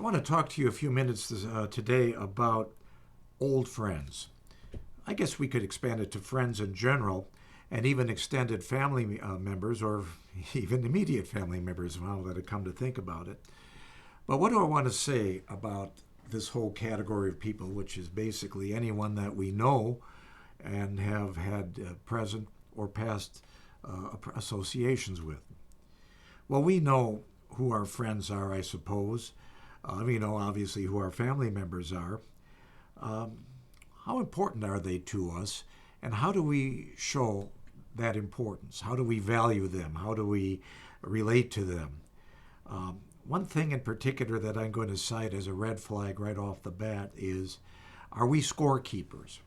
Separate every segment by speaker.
Speaker 1: I want to talk to you a few minutes today about old friends. I guess we could expand it to friends in general and even extended family members or even immediate family members, now that I come to think about it. But what do I want to say about this whole category of people, which is basically anyone that we know and have had present or past associations with? Well, we know who our friends are, I suppose. We know obviously who our family members are. Um, how important are they to us, and how do we show that importance? How do we value them? How do we relate to them? One thing in particular that I'm going to cite as a red flag right off the bat is, are we scorekeepers?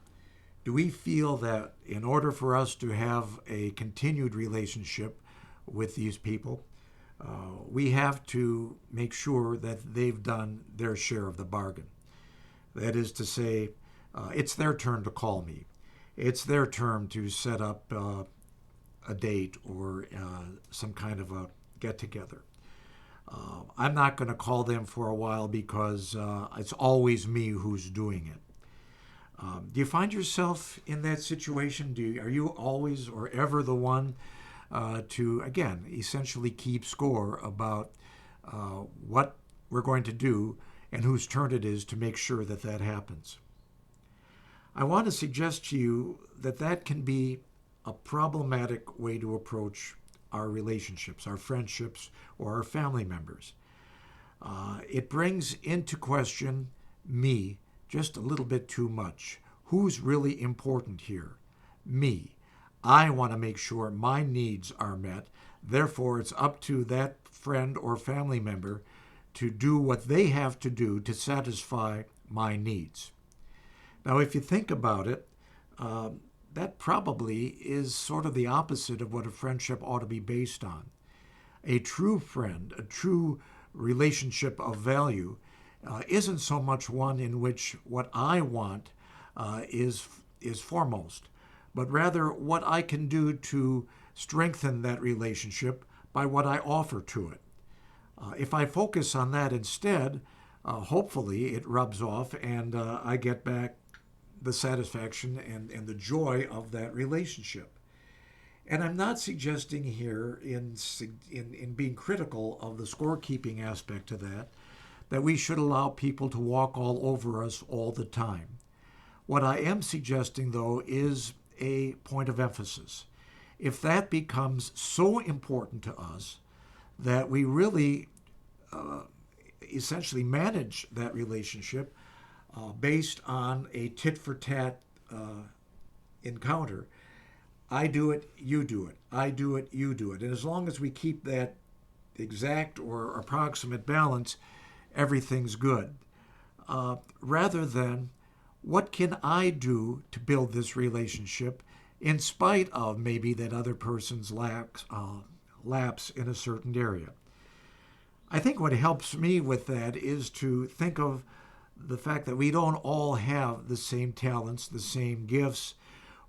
Speaker 1: Do we feel that in order for us to have a continued relationship with these people, we have to make sure that they've done their share of the bargain? That is to say, it's their turn to call me. It's their turn to set up a date or some kind of a get together. I'm not going to call them for a while because it's always me who's doing it. Do you find yourself in that situation? Are you always or ever the one to, again, essentially keep score about what we're going to do and whose turn it is to make sure that that happens? I want to suggest to you that that can be a problematic way to approach our relationships, our friendships, or our family members. It brings into question me just a little bit too much. Who's really important here? Me. I want to make sure my needs are met. Therefore, it's up to that friend or family member to do what they have to do to satisfy my needs. Now, if you think about it, that probably is sort of the opposite of what a friendship ought to be based on. A true friend, a true relationship of value, isn't so much one in which what I want is foremost, but rather what I can do to strengthen that relationship by what I offer to it. If I focus on that instead, hopefully it rubs off and I get back the satisfaction and the joy of that relationship. And I'm not suggesting here in being critical of the scorekeeping aspect of that we should allow people to walk all over us all the time. What I am suggesting, though, is a point of emphasis. If that becomes so important to us that we really essentially manage that relationship based on a tit for tat encounter, I do it, you do it. I do it, you do it. And as long as we keep that exact or approximate balance, everything's good. Rather than, what can I do to build this relationship in spite of maybe that other person's lapse in a certain area? I think what helps me with that is to think of the fact that we don't all have the same talents, the same gifts,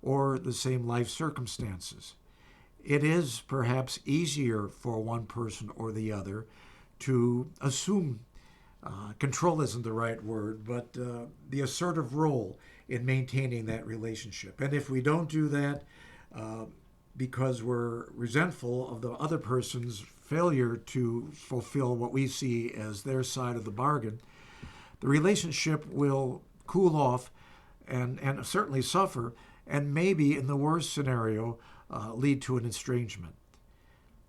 Speaker 1: or the same life circumstances. It is perhaps easier for one person or the other to assume control isn't the right word, but the assertive role in maintaining that relationship. And if we don't do that because we're resentful of the other person's failure to fulfill what we see as their side of the bargain, the relationship will cool off and certainly suffer, and maybe in the worst scenario, lead to an estrangement.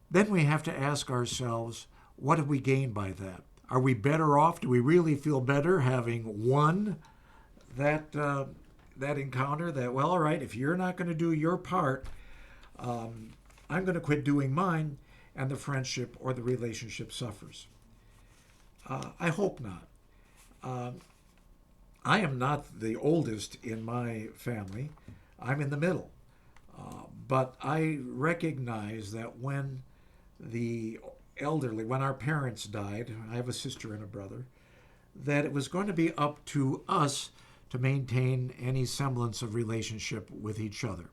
Speaker 1: Then we have to ask ourselves, what have we gained by that? Are we better off? Do we really feel better having won that encounter? That, well, all right, if you're not going to do your part, I'm going to quit doing mine, and the friendship or the relationship suffers. I hope not. I am not the oldest in my family. I'm in the middle. But I recognize that when the elderly, when our parents died, I have a sister and a brother, that it was going to be up to us to maintain any semblance of relationship with each other.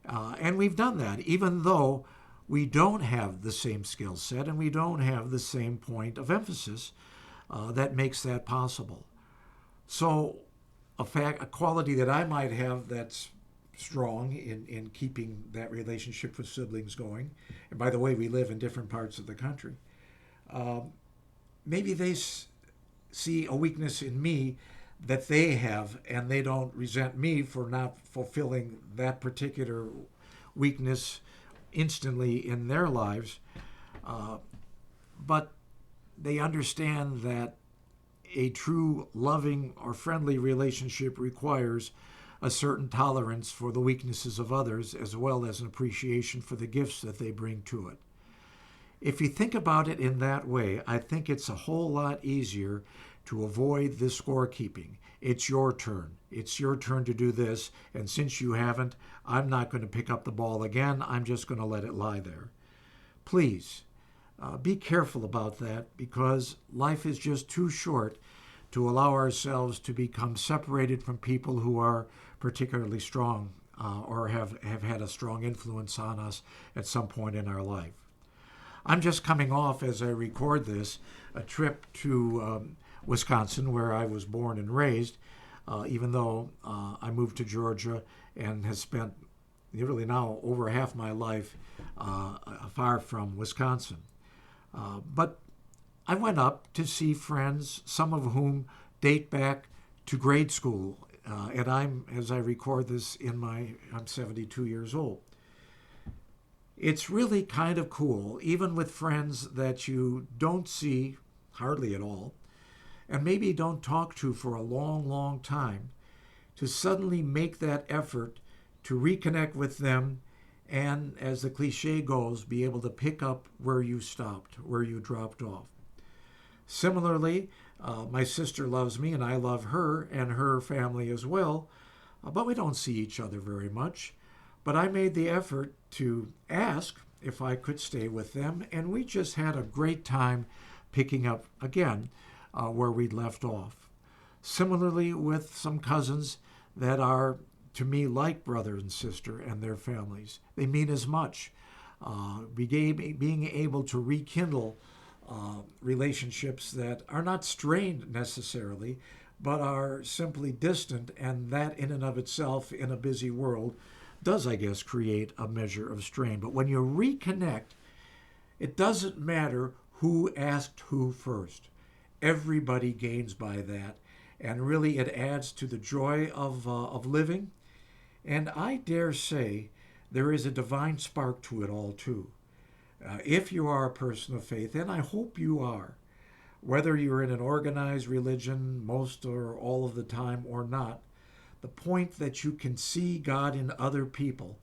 Speaker 1: And we've done that, even though we don't have the same skill set and we don't have the same point of emphasis. that makes that possible. So, a quality that I might have that's strong in keeping that relationship with siblings going, and by the way, we live in different parts of the country, maybe they see a weakness in me that they have, and they don't resent me for not fulfilling that particular weakness instantly in their lives. But they understand that a true loving or friendly relationship requires a certain tolerance for the weaknesses of others as well as an appreciation for the gifts that they bring to it. If you think about it in that way, I think it's a whole lot easier to avoid this scorekeeping. It's your turn. It's your turn to do this, and since you haven't, I'm not going to pick up the ball again. I'm just going to let it lie there. Please, be careful about that, because life is just too short to allow ourselves to become separated from people who are particularly strong or have had a strong influence on us at some point in our life. I'm just coming off, as I record this, a trip to Wisconsin, where I was born and raised, even though I moved to Georgia and has spent nearly now over half my life far from Wisconsin. But I went up to see friends, some of whom date back to grade school. And as I record this, I'm 72 years old. It's really kind of cool, even with friends that you don't see hardly at all, and maybe don't talk to for a long, long time, to suddenly make that effort to reconnect with them and, as the cliche goes, be able to pick up where you stopped, where you dropped off. Similarly, my sister loves me and I love her and her family as well, but we don't see each other very much. But I made the effort to ask if I could stay with them, and we just had a great time picking up again where we'd left off. Similarly, with some cousins that are to me like brother and sister and their families. They mean as much. Being able to rekindle relationships that are not strained necessarily, but are simply distant, and that in and of itself, in a busy world, does, I guess, create a measure of strain. But when you reconnect, it doesn't matter who asked who first. Everybody gains by that, and really it adds to the joy of living. And I dare say there is a divine spark to it all, too. If you are a person of faith, and I hope you are, whether you're in an organized religion most or all of the time or not, the point that you can see God in other people,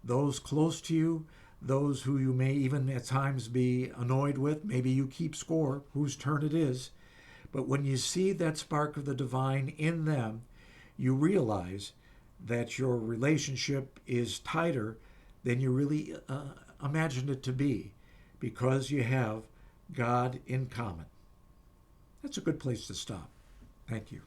Speaker 1: those close to you, those who you may even at times be annoyed with, maybe you keep score whose turn it is, but when you see that spark of the divine in them, you realize that your relationship is tighter than you really imagined it to be, because you have God in common. That's a good place to stop. Thank you.